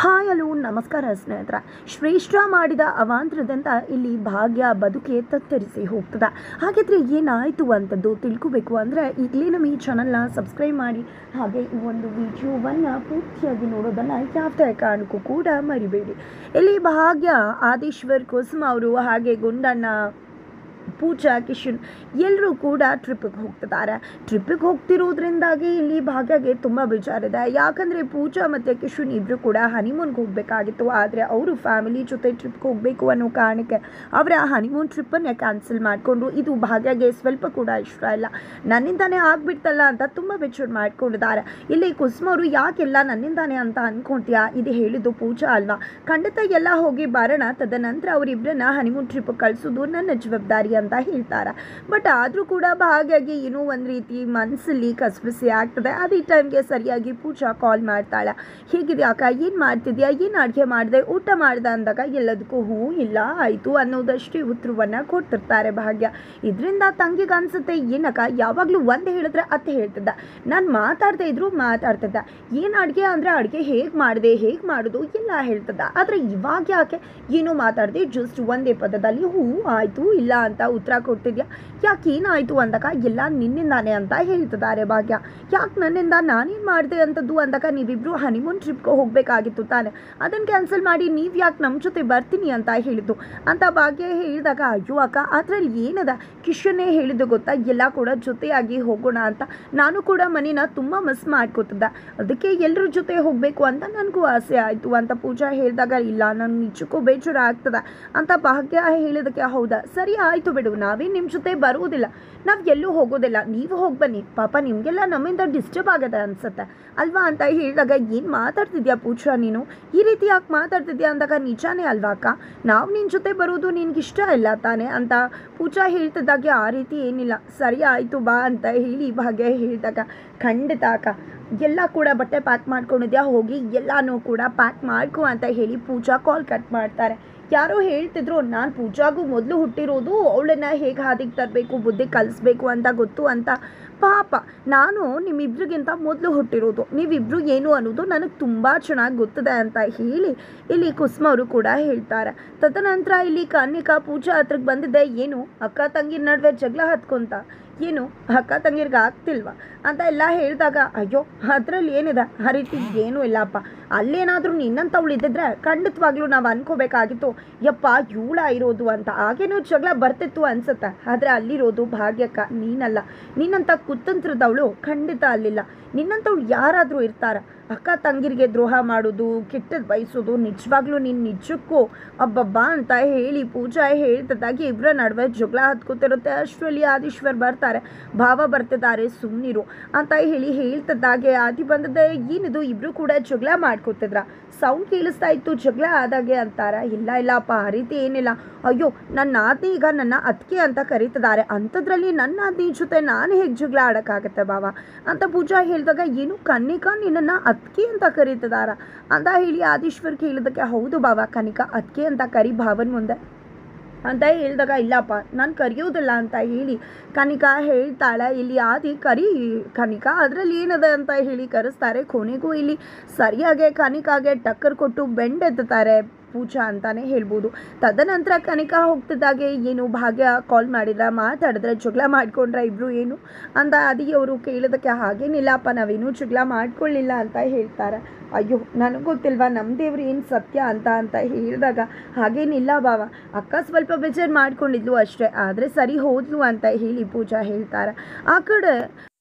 Hi hello ನಮಸ್ಕಾರ ಸ್ನೇಹಿತರೆ. ಶ್ರೇಷ್ಠ ಮಾಡಿದ ಅವಾಂತರದಿಂದ ಇಲ್ಲಿ ಭಾಗ್ಯ ಬದುಕೆ ತತ್ತರಿಸಿ ಹೋಗ್ತದೆ. ಹಾಗಿದ್ರೆ ಏನಾಯಿತು ಅಂತದ್ದು ತಿಳ್ಕೋಬೇಕು ಅಂದರೆ ಈಗಲೇ ನಮ್ಮ ಈ ಚಾನಲ್ನ ಸಬ್ಸ್ಕ್ರೈಬ್ ಮಾಡಿ, ಹಾಗೆ ಈ ಒಂದು ವಿಡಿಯೋವನ್ನು ಪೂರ್ತಿಯಾಗಿ ನೋಡೋದನ್ನು ಯಾವುದೇ ಕಾರಣಕ್ಕೂ ಕೂಡ ಮರಿಬೇಡಿ. ಇಲ್ಲಿ ಭಾಗ್ಯ, ಆದೀಶ್ವರ್, ಕುಸುಮ ಅವರು, ಹಾಗೆ ಗುಂಡಣ್ಣ, ಪೂಜಾ, ಕಿಶನ್ ಎಲ್ಲರೂ ಕೂಡ ಟ್ರಿಪ್ಪಿಗೆ ಹೋಗ್ತಿದ್ದಾರೆ. ಟ್ರಿಪ್ಪಿಗೆ ಹೋಗ್ತಿರೋದ್ರಿಂದಾಗಿ ಇಲ್ಲಿ ಭಾಗ್ಯಗೆ ತುಂಬ ಬೇಜಾರಿದೆ. ಯಾಕಂದರೆ ಪೂಜಾ ಮತ್ತು ಕಿಶನ್ ಇಬ್ಬರು ಕೂಡ ಹನಿಮೂನ್ಗೆ ಹೋಗಬೇಕಾಗಿತ್ತು. ಆದರೆ ಅವರು ಫ್ಯಾಮಿಲಿ ಜೊತೆ ಟ್ರಿಪ್ಗೆ ಹೋಗಬೇಕು ಅನ್ನೋ ಕಾರಣಕ್ಕೆ ಅವರ ಹನಿಮೂನ್ ಟ್ರಿಪ್ಪನ್ನೇ ಕ್ಯಾನ್ಸಲ್ ಮಾಡಿಕೊಂಡು, ಇದು ಭಾಗ್ಯಗೆ ಸ್ವಲ್ಪ ಕೂಡ ಇಷ್ಟ ಇಲ್ಲ. ನನ್ನಿಂದಾನೇ ಆಗಿಬಿಡ್ತಲ್ಲ ಅಂತ ತುಂಬ ಬೇಜಾರು ಮಾಡ್ಕೊಂಡಿದ್ದಾರೆ. ಇಲ್ಲಿ ಕುಸುಮ ಅವರು ಯಾಕೆಲ್ಲ ನನ್ನಿಂದಾನೇ ಅಂತ ಅಂದ್ಕೊಳ್ತೀಯಾ, ಇದು ಹೇಳಿದ್ದು ಪೂಜಾ ಅಲ್ವಾ, ಖಂಡಿತ ಎಲ್ಲ ಹೋಗಿ ಬರೋಣ, ತದನಂತರ ಅವರಿಬ್ಬರನ್ನ ಹನಿಮೂನ್ ಟ್ರಿಪ್ ಕಳಿಸೋದು ನನ್ನ ಜವಾಬ್ದಾರಿ ಅಂತ ಹೇಳ್ತಾರೆ. ಬಟ್ ಆದರೂ ಕೂಡ ಭಾಗ್ಯಗೆ ಏನೋ ಒಂದು ರೀತಿ ಮನಸ್ಸಲ್ಲಿ ಕಸಬಿಸಿ ಆಗ್ತದೆ. ಅದೇ ಟೈಮ್ಗೆ ಸರಿಯಾಗಿ ಪೂಜಾ ಕಾಲ್ ಮಾಡ್ತಾಳೆ. ಹೇಗಿದೆ ಅಕ್ಕ, ಏನು ಮಾಡ್ತಿದ್ಯಾ, ಏನು ಅಡುಗೆ ಮಾಡಿದೆ, ಊಟ ಮಾಡಿದೆ ಅಂದಾಗ ಎಲ್ಲದಕ್ಕೂ ಹೂ ಇಲ್ಲ ಆಯಿತು ಅನ್ನೋದಷ್ಟೇ ಉತ್ತರವನ್ನು ಕೊಡ್ತಿರ್ತಾರೆ ಭಾಗ್ಯ. ಇದರಿಂದ ತಂಗಿಗೆ ಅನಿಸುತ್ತೆ, ಏನಕ್ಕ ಯಾವಾಗಲೂ ಒಂದು ಹೇಳಿದ್ರೆ ಅತ್ತೆ ಹೇಳ್ತಿದ್ದ, ನಾನು ಮಾತಾಡ್ತಾ ಇದ್ರು ಮಾತಾಡ್ತಿದ್ದ, ಏನು ಅಡುಗೆ ಅಂದರೆ ಅಡುಗೆ ಹೇಗೆ ಮಾಡಿದೆ, ಹೇಗೆ ಮಾಡೋದು ಎಲ್ಲ ಹೇಳ್ತಿದ್ದ. ಆದರೆ ಇವಾಗ ಯಾಕೆ ಏನೂ ಮಾತಾಡಿದೆ, ಜಸ್ಟ್ ಒಂದೇ ಪದದಲ್ಲಿ ಹೂ ಆಯಿತು ಇಲ್ಲ ಅಂತ ಉತ್ತರ ಕೊಡ್ತಿದ್ಯಾ, ಯಾಕೆ ಏನಾಯಿತು ಅಂದಾಗ ಎಲ್ಲ ನಿನ್ನಿಂದಾನೆ ಅಂತ ಹೇಳ್ತಿದ್ದಾರೆ ಭಾಗ್ಯ. ಯಾಕೆ ನನ್ನಿಂದ ನಾನೇನು ಮಾಡಿದೆ ಅಂತದ್ದು ಅಂದಾಗ ನೀವಿಬ್ಬರು ಹನಿಮೂನ್ ಟ್ರಿಪ್ಗೆ ಹೋಗಬೇಕಾಗಿತ್ತು ತಾನೆ, ಅದನ್ನು ಕ್ಯಾನ್ಸಲ್ ಮಾಡಿ ನೀವು ಯಾಕೆ ನಮ್ಮ ಜೊತೆ ಬರ್ತೀನಿ ಅಂತ ಹೇಳಿದ್ದು ಅಂತ ಭಾಗ್ಯ ಹೇಳಿದಾಗ, ಅಯ್ಯೋ ಅಕ್ಕ ಅದರಲ್ಲಿ ಏನದ, ಕಿಶನ್ನೇ ಹೇಳಿದ್ದು ಗೊತ್ತಾ, ಎಲ್ಲ ಕೂಡ ಜೊತೆಯಾಗಿ ಹೋಗೋಣ ಅಂತ. ನಾನು ಕೂಡ ಮನೇನ ತುಂಬ ಮಿಸ್ ಮಾಡ್ಕೋತಿದ್ದೆ, ಅದಕ್ಕೆ ಎಲ್ಲರ ಜೊತೆ ಹೋಗಬೇಕು ಅಂತ ನನಗೂ ಆಸೆ ಆಯಿತು ಅಂತ ಪೂಜಾ ಹೇಳಿದಾಗ, ಇಲ್ಲ ನನಗೆ ನಿಜಕ್ಕೂ ಬೇಜಾರು ಆಗ್ತದೆ ಅಂತ ಭಾಗ್ಯ ಹೇಳಿದಕ್ಕೆ, ಹೌದಾ ಸರಿ ಆಯಿತು ಬಿಡು, ನಾವೇ ನಿಮ್ಮ ಜೊತೆ ಬರುವುದಿಲ್ಲ, ನಾವು ಎಲ್ಲೂ ಹೋಗೋದಿಲ್ಲ, ನೀವು ಹೋಗಿ ಬನ್ನಿ, ಪಾಪ ನಿಮಗೆಲ್ಲ ನಮ್ಮಿಂದ ಡಿಸ್ಟರ್ಬ್ ಆಗುತ್ತೆ ಅನಿಸುತ್ತೆ ಅಲ್ವಾ ಅಂತ ಹೇಳಿದಾಗ, ಏನು ಮಾತಾಡ್ತಿದ್ಯಾ ಪೂಜಾ ನೀನು, ಈ ರೀತಿ ಯಾಕೆ ಮಾತಾಡ್ತಿದ್ಯಾ ಅಂದಾಗ, ನಿಜಾನೇ ಅಲ್ವಾ ಅಕ್ಕ, ನಾವು ನಿನ್ನ ಜೊತೆ ಬರೋದು ನಿನಗಿಷ್ಟ ಇಲ್ಲ ತಾನೆ ಅಂತ ಪೂಜಾ ಹೇಳ್ತಿದ್ದಾಗೆ, ಆ ರೀತಿ ಏನಿಲ್ಲ, ಸರಿ ಆಯಿತು ಬಾ ಅಂತ ಹೇಳಿ ಭಾಗ್ಯ ಹೇಳಿದಾಗ, ಖಂಡಿತ ಅಕ್ಕ ಎಲ್ಲ ಕೂಡ ಬಟ್ಟೆ ಪ್ಯಾಕ್ ಮಾಡ್ಕೊಂಡಿದ್ಯಾ, ಹೋಗಿ ಎಲ್ಲನೂ ಕೂಡ ಪ್ಯಾಕ್ ಮಾಡ್ಕೊ ಅಂತ ಹೇಳಿ ಪೂಜಾ ಕಾಲ್ ಕಟ್ ಮಾಡ್ತಾರೆ. ಯಾರೋ ಹೇಳ್ತಿದ್ರು, ನಾನು ಪೂಜಾಗೂ ಮೊದಲು ಹುಟ್ಟಿರೋದು ಅವಳನ್ನು ಹೇಗೆ ಹಾದಿಗೆ ತರಬೇಕು, ಬುದ್ಧಿ ಕಲಿಸ್ಬೇಕು ಅಂತ ಗೊತ್ತು ಅಂತ. ಪಾಪ ನಾನು ನಿಮ್ಮಿಬ್ರಿಗಿಂತ ಮೊದಲು ಹುಟ್ಟಿರೋದು, ನೀವಿಬ್ಬರು ಏನು ಅನ್ನೋದು ನನಗೆ ತುಂಬ ಚೆನ್ನಾಗಿ ಗೊತ್ತಿದೆ ಅಂತ ಹೇಳಿ ಇಲ್ಲಿ ಕುಸುಮ ಅವರು ಕೂಡ ಹೇಳ್ತಾರೆ. ತದನಂತರ ಇಲ್ಲಿ ಕನ್ನಿಕಾ ಪೂಜಾ ಹತ್ರಕ್ಕೆ ಬಂದಿದ್ದೆ, ಏನು ಅಕ್ಕ ತಂಗಿರ ನಡುವೆ ಜಗಳ ಹತ್ಕೊಂತ, ಏನು ಅಕ್ಕ ತಂಗಿರ್ಗೆ ಆಗ್ತಿಲ್ವ ಅಂತ ಎಲ್ಲ ಹೇಳಿದಾಗ, ಅಯ್ಯೋ ಅದರಲ್ಲಿ ಏನಿದೆ, ಆ ರೀತಿ ಏನೂ ಇಲ್ಲಪ್ಪ, ಅಲ್ಲೇನಾದರೂ ನಿನ್ನಂಥವಳು ಇದ್ದಿದ್ರೆ ಖಂಡಿತವಾಗ್ಲೂ ನಾವು ಅನ್ಕೋಬೇಕಾಗಿತ್ತು, ಯಪ್ಪ ಇವಳ ಇರೋದು ಅಂತ, ಹಾಗೇನೂ ಜಗಳ ಬರ್ತಿತ್ತು ಅನ್ಸುತ್ತೆ, ಆದರೆ ಅಲ್ಲಿರೋದು ಭಾಗ್ಯಕ್ಕ, ನೀನಲ್ಲ, ನಿನ್ನಂಥ ಕುತಂತ್ರದವಳು ಖಂಡಿತ ಅಲ್ಲಿಲ್ಲ. ನಿನ್ನಂಥವಳು ಯಾರಾದರೂ ಇರ್ತಾರ, ಅಕ್ಕ ತಂಗಿರಿಗೆ ದ್ರೋಹ ಮಾಡೋದು, ಕೆಟ್ಟದ್ದು ಬಯಸೋದು, ನಿಜವಾಗ್ಲೂ ನೀನು ನಿಜಕ್ಕೂ ಅಬ್ಬಬ್ಬಾ ಅಂತ ಹೇಳಿ ಪೂಜಾ ಹೇಳ್ತಿದ್ದಾಗೆ ಇಬ್ಬರ ನಡುವೆ ಜಗಳ ಹತ್ಕೋತಿರುತ್ತೆ. ಅಷ್ಟರಲ್ಲಿ ಆದೀಶ್ವರ್ ಬರ್ತಾರೆ, ಭಾವ ಬರ್ತಿದ್ದಾರೆ, ಸುಮ್ಮನಿರು ಅಂತ ಹೇಳಿ ಹೇಳ್ತಿದ್ದಾಗೆ, ಆದಿ ಬಂದದ್ದೆ, ಏನಿದು ಇಬ್ಬರು ಕೂಡ ಜಗಳ ಮಾಡ್ಕೋತಿದ್ರ, ಸೌಂಡ್ ಕೇಳಿಸ್ತಾ ಇತ್ತು ಜಗಳ ಆದಾಗೆ ಅಂತಾರೆ. ಇಲ್ಲ ಇಲ್ಲಪ್ಪ ಆ ರೀತಿ ಏನಿಲ್ಲ, ಅಯ್ಯೋ ನನ್ನ ಆದ್ನಿ ಈಗ ನನ್ನ ಅತ್ತಿಗೆ ಅಂತ ಕರೀತಿದ್ದಾರೆ, ಅಂಥದ್ರಲ್ಲಿ ನನ್ನ ಆದ್ನಿ ಜೊತೆ ನಾನು ಹೇಗೆ ಜಗಳ ಆಡೋಕ್ಕಾಗತ್ತೆ ಬಾವ ಅಂತ ಪೂಜಾ ಹೇಳಿದಾಗ, ಏನು ಕನ್ನಿಕಾ ನಿನ್ನನ್ನು ಅತ್ತಿಗೆ ಅಂತ ಕರೀತಿದಾರ ಅಂತ ಹೇಳಿ ಆದೀಶ್ವರ್ ಕೇಳಿದಕ್ಕೆ, ಹೌದು ಬಾವ ಕನಿಕಾ ಅತ್ತಿಗೆ ಅಂತ ಕರಿ ಭಾವನ ಮುಂದೆ ಅಂತ ಹೇಳಿದಾಗ, ಇಲ್ಲಪ್ಪ ನಾನು ಕರೆಯೋದಿಲ್ಲ ಅಂತ ಹೇಳಿ ಕನಿಕಾ ಹೇಳ್ತಾಳೆ. ಇಲ್ಲಿ ಆದಿ ಕರಿ ಕನಿಕಾ ಅದರಲ್ಲಿ ಏನದ ಅಂತ ಹೇಳಿ ಕರೆಸ್ತಾರೆ. ಕೊನೆಗೂ ಇಲ್ಲಿ ಸರಿಯಾಗಿ ಕನಿಕಾಗೆ ಟಕ್ಕರ್ ಕೊಟ್ಟು ಬೆಂಡೆತ್ತಾರೆ ಪೂಜಾ ಅಂತಾನೆ ಹೇಳ್ಬೋದು. ತದನಂತರ ಕನಿಕಾ ಹೋಗ್ತಿದ್ದಾಗೆ, ಏನು ಭಾಗ್ಯ ಕಾಲ್ ಮಾಡಿದ್ರ, ಮಾತಾಡಿದ್ರೆ, ಜಗಳ ಮಾಡ್ಕೊಂಡ್ರೆ ಇಬ್ಬರು ಏನು ಅಂತ ಆದಿಯವರು ಕೇಳೋದಕ್ಕೆ, ಹಾಗೇನಿಲ್ಲಪ್ಪ ನಾವೇನೂ ಜಗಳ ಮಾಡ್ಕೊಳ್ಳಿಲ್ಲ ಅಂತ ಹೇಳ್ತಾರೆ. ಅಯ್ಯೋ ನನಗೆ ಗೊತ್ತಿಲ್ವಾ ನಮ್ಮ ದೇವ್ರು ಏನು ಸತ್ಯ ಅಂತ ಹೇಳಿದಾಗ, ಹಾಗೇನಿಲ್ಲ ಬಾವ, ಅಕ್ಕ ಸ್ವಲ್ಪ ಬೇಜಾರು ಮಾಡ್ಕೊಂಡಿದ್ಲು ಅಷ್ಟೇ, ಆದರೆ ಸರಿ ಹೋದ್ಲು ಅಂತ ಹೇಳಿ ಪೂಜಾ ಹೇಳ್ತಾರೆ. ಆ ಕಡೆ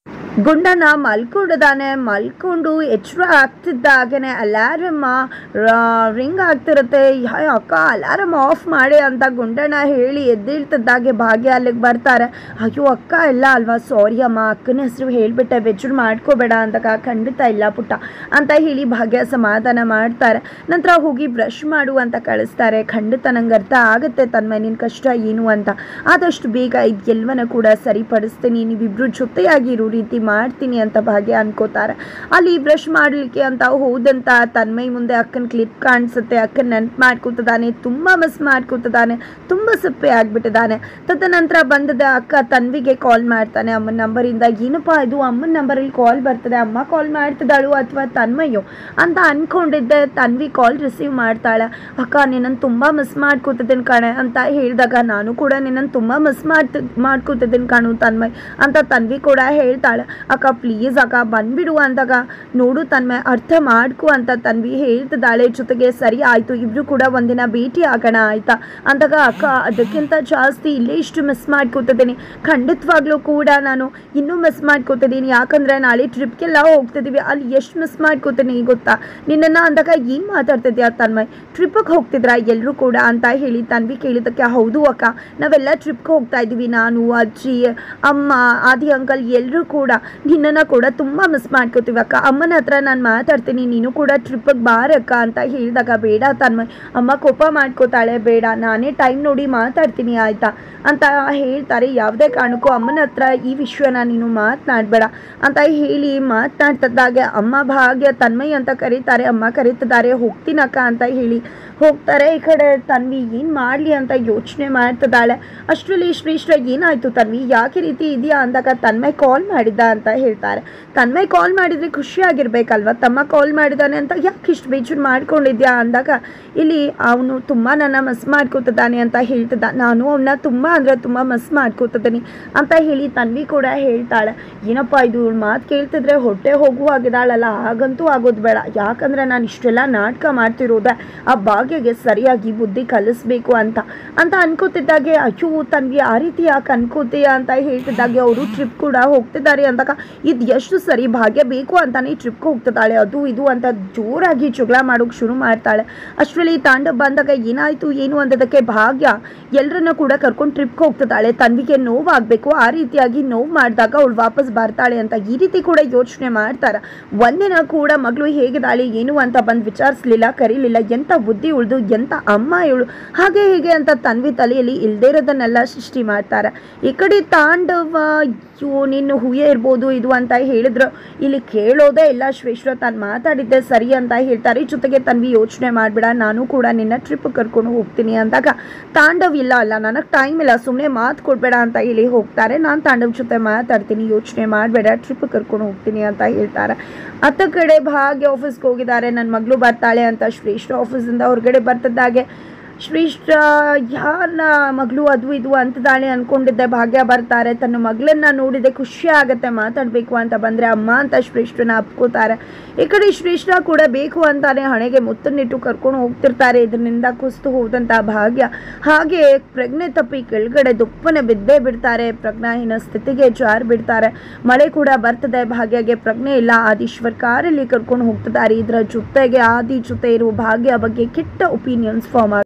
ಗುಂಡಣ್ಣ ಮಲ್ಕೊಂಡಿದ್ದಾನೆ, ಮಲ್ಕೊಂಡು ಎಚ್ಚರ ಆಗ್ತಿದ್ದಾಗೇ ಅಲಾರಮ್ಮ ರಿಂಗ್ ಆಗ್ತಿರುತ್ತೆ. ಅಕ್ಕ ಅಲಾರಮ್ ಆಫ್ ಮಾಡಿ ಅಂತ ಗುಂಡಣ್ಣ ಹೇಳಿ ಎದ್ದೇಳ್ತಿದ್ದಾಗೆ ಭಾಗ್ಯ ಅಲ್ಲಿಗೆ ಬರ್ತಾರೆ. ಅಯ್ಯೋ ಅಕ್ಕ ಇಲ್ಲ ಅಲ್ವಾ, ಸಾರಿ ಅಮ್ಮ, ಅಕ್ಕನ ಹೆಸರು ಹೇಳಿಬಿಟ್ಟೆ, ಬೇಜಾರು ಮಾಡ್ಕೋಬೇಡ ಅಂದಾಗ, ಖಂಡಿತ ಇಲ್ಲ ಪುಟ್ಟ ಅಂತ ಹೇಳಿ ಭಾಗ್ಯ ಸಮಾಧಾನ ಮಾಡ್ತಾರೆ. ನಂತರ ಹೋಗಿ ಬ್ರಷ್ ಮಾಡು ಅಂತ ಕಳಿಸ್ತಾರೆ. ಖಂಡಿತ ನಂಗೆ ಅರ್ಥ ಆಗುತ್ತೆ ತನ್ಮಯ ನಿನ್ನ ಕಷ್ಟ ಏನು ಅಂತ, ಆದಷ್ಟು ಬೇಗ ಇದೆಲ್ಲವನ್ನ ಕೂಡ ಸರಿಪಡಿಸ್ತೀನಿ, ನೀವಿಬ್ಬರು ಜೊತೆಯಾಗಿರೋ ರೀತಿ ಮಾಡ್ತೀನಿ ಅಂತ ಭಾಗ್ಯ ಅನ್ಕೋತಾರೆ. ಅಲ್ಲಿ ಬ್ರಷ್ ಮಾಡಲಿಕ್ಕೆ ಅಂತ ಹೋದಂತ ತನ್ಮಯ್ ಮುಂದೆ ಅಕ್ಕನ ಕ್ಲಿಪ್ ಕಾಣಿಸುತ್ತೆ. ಅಕ್ಕನ ನೆನ್ಪು ಮಾಡ್ಕೊತಿದ್ದಾನೆ, ತುಂಬ ಮಿಸ್ ಮಾಡ್ಕೊತಿದ್ದಾನೆ, ತುಂಬ ಸಪ್ಪೆ ಆಗ್ಬಿಟ್ಟಿದ್ದಾನೆ. ತದನಂತರ ಬಂದದ ಅಕ್ಕ ತನ್ವಿಗೆ ಕಾಲ್ ಮಾಡ್ತಾನೆ ಅಮ್ಮನ ನಂಬರಿಂದ. ಏನಪ್ಪ ಇದು ಅಮ್ಮನ ನಂಬರಲ್ಲಿ ಕಾಲ್ ಬರ್ತದೆ, ಅಮ್ಮ ಕಾಲ್ ಮಾಡ್ತಿದ್ದಾಳು ಅಥವಾ ತನ್ಮಯ್ಯೋ ಅಂತ ಅಂದ್ಕೊಂಡಿದ್ದೆ. ತನ್ವಿ ಕಾಲ್ ರಿಸೀವ್ ಮಾಡ್ತಾಳೆ. ಅಕ್ಕ ನಿನ್ನನ್ನು ತುಂಬ ಮಿಸ್ ಮಾಡ್ಕೊತಿದ್ದೀನಿ ಕಣೆ ಅಂತ ಹೇಳಿದಾಗ, ನಾನು ಕೂಡ ನಿನ್ನನ್ನು ತುಂಬ ಮಿಸ್ ಮಾಡ್ಕೊತಿದ್ದೀನಿ ಕಣು ತನ್ಮಯ್ ಅಂತ ತನ್ವಿ ಕೂಡ ಹೇಳ್ತಾಳೆ. ಅಕ್ಕ ಪ್ಲೀಸ್ ಅಕ್ಕ ಬಂದ್ಬಿಡು ಅಂದಾಗ, ನೋಡು ತನ್ಮಯ್ ಅರ್ಥ ಮಾಡ್ಕೊ ಅಂತ ತನ್ವಿ ಹೇಳ್ತಿದ್ದಾಳೆ. ಜೊತೆಗೆ ಸರಿ ಆಯಿತು, ಇಬ್ರು ಕೂಡ ಒಂದಿನ ಭೇಟಿ ಆಗೋಣ ಆಯ್ತಾ ಅಂದಾಗ, ಅಕ್ಕ ಅದಕ್ಕಿಂತ ಜಾಸ್ತಿ ಇಲ್ಲೇ ಇಷ್ಟು ಮಿಸ್ ಮಾಡ್ಕೊತಿದ್ದೀನಿ, ಖಂಡಿತವಾಗ್ಲೂ ಕೂಡ ನಾನು ಇನ್ನೂ ಮಿಸ್ ಮಾಡ್ಕೊತಿದ್ದೀನಿ. ಯಾಕಂದರೆ ನಾಳೆ ಟ್ರಿಪ್ಗೆಲ್ಲ ಹೋಗ್ತಿದ್ದೀವಿ, ಅಲ್ಲಿ ಎಷ್ಟು ಮಿಸ್ ಮಾಡ್ಕೊತೀನಿ ಗೊತ್ತಾ ನಿನ್ನನ್ನು ಅಂದಾಗ, ಏನು ಮಾತಾಡ್ತಿದ್ಯಾ ತನ್ಮಯ್, ಟ್ರಿಪ್ಪಿಗೆ ಹೋಗ್ತಿದ್ರಾ ಎಲ್ಲರೂ ಕೂಡ ಅಂತ ಹೇಳಿ ತನ್ವಿ ಕೇಳಿದ್ದಕ್ಕೆ, ಹೌದು ಅಕ್ಕ ನಾವೆಲ್ಲ ಟ್ರಿಪ್ಗೆ ಹೋಗ್ತಾ ಇದ್ದೀವಿ, ನಾನು ಅಜ್ಜಿ ಅಮ್ಮ ಆದಿ ಅಂಕಲ್ ಎಲ್ಲರೂ ಕೂಡ ನಿನ್ನನ್ನು ಕೂಡ ತುಂಬ ಮಿಸ್ ಮಾಡ್ಕೋತೀವಿ ಅಕ್ಕ. ಅಮ್ಮನ ಹತ್ರ ನಾನು ಮಾತಾಡ್ತೀನಿ, ನೀನು ಕೂಡ ಟ್ರಿಪ್ಪಿಗೆ ಬಾರಕ್ಕ ಅಂತ ಹೇಳಿದಾಗ, ಬೇಡ ತನ್ಮಯ್ ಅಮ್ಮ ಕೋಪ ಮಾಡ್ಕೋತಾಳೆ, ಬೇಡ ನಾನೇ ಟೈಮ್ ನೋಡಿ ಮಾತಾಡ್ತೀನಿ ಆಯಿತಾ ಅಂತ ಹೇಳ್ತಾರೆ. ಯಾವುದೇ ಕಾರಣಕ್ಕೂ ಅಮ್ಮನ ಹತ್ರ ಈ ವಿಷಯನ ನೀನು ಮಾತನಾಡಬೇಡ ಅಂತ ಹೇಳಿ ಮಾತನಾಡ್ತಿದ್ದಾಗೆ ಅಮ್ಮ ಭಾಗ್ಯ ತನ್ಮಯ್ ಅಂತ ಕರೀತಾರೆ. ಅಮ್ಮ ಕರೀತಿದ್ದಾರೆ, ಹೋಗ್ತೀನಕ್ಕ ಅಂತ ಹೇಳಿ ಹೋಗ್ತಾರೆ. ಈ ಕಡೆ ತನ್ವಿ ಏನು ಮಾಡಲಿ ಅಂತ ಯೋಚನೆ ಮಾಡ್ತಿದ್ದಾಳೆ. ಅಷ್ಟರಲ್ಲಿ ಶ್ರೇಷ್ಠ ಏನಾಯಿತು ತನ್ವಿ, ಯಾಕೆ ರೀತಿ ಇದೆಯಾ ಅಂದಾಗ, ತನ್ಮಯ್ ಕಾಲ್ ಮಾಡಿದ್ದ ಅಂತ ಹೇಳ್ತಾರೆ. ತನ್ಮಯ್ ಕಾಲ್ ಮಾಡಿದರೆ ಖುಷಿಯಾಗಿರ್ಬೇಕಲ್ವ, ತಮ್ಮ ಕಾಲ್ ಮಾಡಿದ್ದಾನೆ ಅಂತ ಯಾಕೆ ಇಷ್ಟು ಬೇಜಾರು ಮಾಡ್ಕೊಂಡಿದ್ಯಾ ಅಂದಾಗ, ಇಲ್ಲಿ ಅವನು ತುಂಬ ನನ್ನ ಮಿಸ್ ಮಾಡ್ಕೋತಿದ್ದಾನೆ ಅಂತ ಹೇಳ್ತಿದ್ದ, ನಾನು ಅವನ್ನ ತುಂಬ ಅಂದರೆ ತುಂಬ ಮಿಸ್ ಮಾಡ್ಕೋತಿದ್ದೀನಿ ಅಂತ ಹೇಳಿ ತನ್ವಿ ಕೂಡ ಹೇಳ್ತಾಳೆ. ಏನಪ್ಪ ಇದು ಮಾತು ಕೇಳ್ತಿದ್ರೆ ಹೊಟ್ಟೆ ಹೋಗುವಾಗಿದ್ದಾಳಲ್ಲ, ಹಾಗಂತೂ ಆಗೋದು ಬೇಡ, ಯಾಕಂದರೆ ನಾನು ಇಷ್ಟೆಲ್ಲ ನಾಟಕ ಮಾಡ್ತಿರೋದೆ ಆ ಭಾಗ್ಯಗೆ ಸರಿಯಾಗಿ ಬುದ್ಧಿ ಕಲಿಸ್ಬೇಕು ಅಂತ ಅನ್ಕೋತಿದ್ದಾಗೆ, ಅಯ್ಯೋ ತನ್ವಿ ಆ ರೀತಿ ಯಾಕೆ ಅನ್ಕೋತೀಯ ಅಂತ ಹೇಳ್ತಿದ್ದಾಗೆ, ಅವರು ಟ್ರಿಪ್ ಕೂಡ ಹೋಗ್ತಿದ್ದಾರೆ ಅಂದಾಗ, ಇದು ಎಷ್ಟು ಸರಿ, ಭಾಗ್ಯ ಬೇಕು ಅಂತಾನೆ ಟ್ರಿಪ್ಗೆ ಹೋಗ್ತಿದ್ದಾಳೆ, ಅದು ಇದು ಅಂತ ಜೋರಾಗಿ ಜಗಳ ಮಾಡೋಕೆ ಶುರು ಮಾಡ್ತಾಳೆ. ಅಷ್ಟರಲ್ಲಿ ತಾಂಡವ್ ಬಂದಾಗ ಏನಾಯಿತು ಏನು ಅಂದದಕ್ಕೆ, ಭಾಗ್ಯ ಎಲ್ಲರನ್ನ ಕೂಡ ಕರ್ಕೊಂಡು ಟ್ರಿಪ್ಗೆ ಹೋಗ್ತಿದ್ದಾಳೆ, ತನ್ವಿಗೆ ನೋವಾಗಬೇಕು, ಆ ರೀತಿಯಾಗಿ ನೋವು ಮಾಡಿದಾಗ ಅವಳು ವಾಪಸ್ ಬರ್ತಾಳೆ ಅಂತ ಈ ರೀತಿ ಕೂಡ ಯೋಚನೆ ಮಾಡ್ತಾರೆ. ಒಂದಿನ ಕೂಡ ಮಗಳು ಹೇಗಿದ್ದಾಳೆ ಏನು ಅಂತ ಬಂದು ವಿಚಾರಿಸಲಿಲ್ಲ, ಕರೀಲಿಲ್ಲ, ಎಂಥ ಬುದ್ಧಿ ಉಳಿದು ಎಂಥ ಅಮ್ಮ ಇವಳು, ಹಾಗೆ ಹೀಗೆ ಅಂತ ತನ್ವಿ ತಲೆಯಲ್ಲಿ ಇಲ್ಲದೇ ಇರೋದನ್ನೆಲ್ಲ ಸೃಷ್ಟಿ ಮಾಡ್ತಾರೆ. ಈ ಕಡೆ ತಾಂಡವ, ಅಯ್ಯೋ ನಿನ್ನ ಹೂಯೇ ಇರ್ಬೋದು ಇದು ಅಂತ ಹೇಳಿದ್ರು, ಇಲ್ಲಿ ಕೇಳೋದೇ ಇಲ್ಲ. ಶ್ರೇಷ್ಠ ತಾನು ಮಾತಾಡಿದ್ದೆ ಸರಿ ಅಂತ ಹೇಳ್ತಾರೆ. ಜೊತೆಗೆ ತನ್ವಿ ಯೋಚನೆ ಮಾಡಬೇಡ, ನಾನು ಕೂಡ ನಿನ್ನ ಟ್ರಿಪ್ ಕರ್ಕೊಂಡು ಹೋಗ್ತೀನಿ ಅಂದಾಗ, ತಾಂಡವ್ ಇಲ್ಲ ನನಗೆ ಟೈಮ್ ಇಲ್ಲ, ಸುಮ್ಮನೆ ಮಾತು ಕೊಡಬೇಡ ಅಂತ ಹೇಳಿ ಹೋಗ್ತಾರೆ. ನಾನು ತಾಂಡವ್ ಜೊತೆ ಮಾತಾಡ್ತೀನಿ, ಯೋಚನೆ ಮಾಡಬೇಡ, ಟ್ರಿಪ್ ಕರ್ಕೊಂಡು ಹೋಗ್ತೀನಿ ಅಂತ ಹೇಳ್ತಾರೆ. ಅತ್ತ ಕಡೆ ಭಾಗ್ಯ ಆಫೀಸ್ಗೆ ಹೋಗಿದ್ದಾರೆ, ನನ್ನ ಮಗಳು ಬರ್ತಾಳೆ ಅಂತ ಶ್ರೇಷ್ಠ ಆಫೀಸಿಂದ ಹೊರಗಡೆ ಬರ್ತಿದ್ದಾಗೆ, ಶ್ರೇಷ್ಠ ಯಾರನ್ನ ಮಗಳು ಅದು ಇದು ಅಂತಿದ್ದಾಳೆ ಅಂದ್ಕೊಂಡಿದ್ದೆ. ಭಾಗ್ಯ ಬರ್ತಾರೆ, ತನ್ನ ಮಗಳನ್ನ ನೋಡಿದೆ ಖುಷಿ ಆಗುತ್ತೆ, ಮಾತಾಡಬೇಕು ಅಂತ ಬಂದರೆ ಅಮ್ಮ ಅಂತ ಶ್ರೇಷ್ಠನ ಅಪ್ಕೋತಾರೆ. ಈ ಕಡೆ ಶ್ರೇಷ್ಠ ಕೂಡ ಬೇಕು ಅಂತಾನೆ ಹಣೆಗೆ ಮುತ್ತನ್ನಿಟ್ಟು ಕರ್ಕೊಂಡು ಹೋಗ್ತಿರ್ತಾರೆ. ಇದರಿಂದ ಕುಸ್ತು ಹೋದಂಥ ಭಾಗ್ಯ ಹಾಗೆ ಪ್ರಜ್ಞೆ ತಪ್ಪಿ ಕೆಳಗಡೆ ದುಪ್ಪನೆ ಬಿದ್ದೇ ಬಿಡ್ತಾರೆ. ಪ್ರಜ್ಞಾಹೀನ ಸ್ಥಿತಿಗೆ ಜಾರಿ ಬಿಡ್ತಾರೆ. ಮಳೆ ಕೂಡ ಬರ್ತದೆ, ಭಾಗ್ಯಗೆ ಪ್ರಜ್ಞೆ ಇಲ್ಲ. ಆದೀಶ್ವರ್ ಕಾರಲ್ಲಿ ಕರ್ಕೊಂಡು ಹೋಗ್ತಿದ್ದಾರೆ. ಇದರ ಜೊತೆಗೆ ಆದಿ ಜೊತೆ ಇರುವ ಭಾಗ್ಯ ಬಗ್ಗೆ ಕೆಟ್ಟ ಒಪಿನಿಯನ್ಸ್ ಫಾರ್ಮ್